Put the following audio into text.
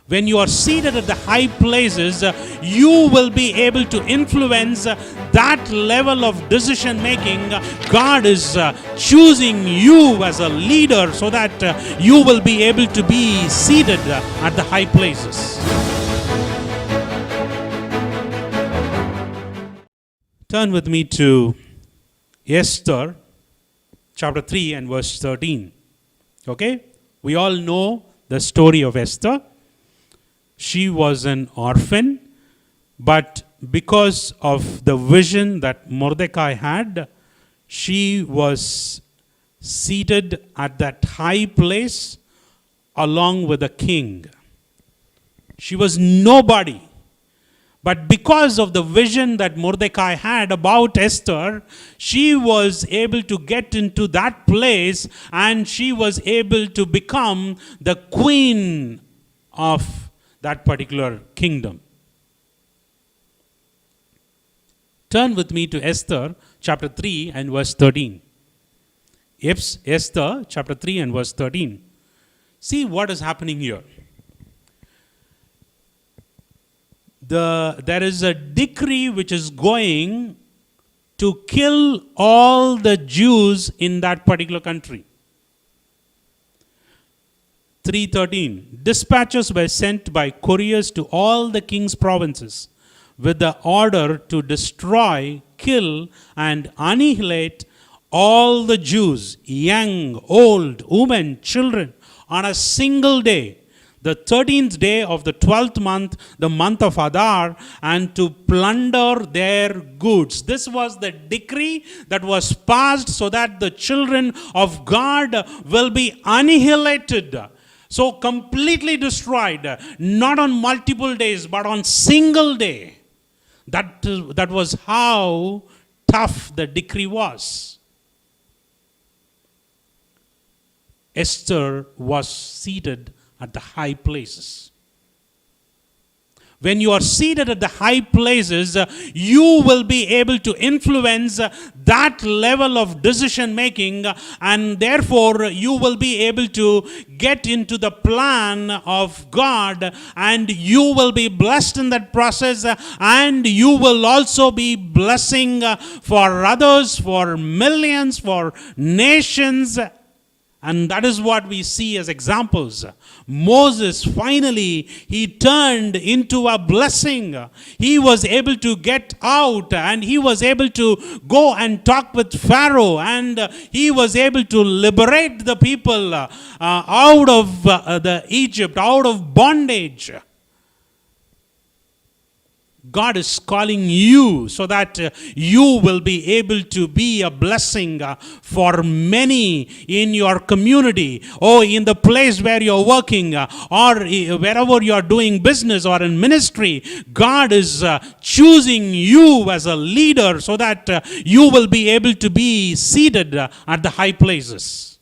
When you are seated at the high places, you will be able to influence that level of decision making. God is choosing you as a leader so that you will be able to be seated at the high places. Turn with me to Esther chapter 3 and verse 13. Okay? We all know the story of Esther. She was an orphan, but because of the vision that Mordecai had, she was seated at that high place along with the king. She was nobody. But because of the vision that Mordecai had about Esther, she was able to get into that place and she was able to become the queen of that particular kingdom. Turn with me to Esther chapter 3 and verse 13. Esther chapter 3 and verse 13. See what is happening here. There is a decree which is going to kill all the Jews in that particular country. 3:13. Dispatches were sent by couriers to all the king's provinces with the order to destroy, kill, and annihilate all the Jews, young, old, women, children, on a single day, the 13th day of the 12th month, the month of Adar, and to plunder their goods. This was the decree that was passed so that the children of God will be annihilated. So completely destroyed, not on multiple days, but on single day. That was how tough the decree was. Esther was seated at the high places. When you are seated at the high places, you will be able to influence that level of decision making, and therefore you will be able to get into the plan of God, and you will be blessed in that process, and you will also be blessing for others, for millions, for nations. And that is what we see as examples. Moses, finally, he turned into a blessing. He was able to get out and he was able to go and talk with Pharaoh, and he was able to liberate the people out of the Egypt, out of bondage. God is calling you so that you will be able to be a blessing for many in your community, or in the place where you're working, or wherever you're doing business or in ministry. God is choosing you as a leader so that you will be able to be seated at the high places.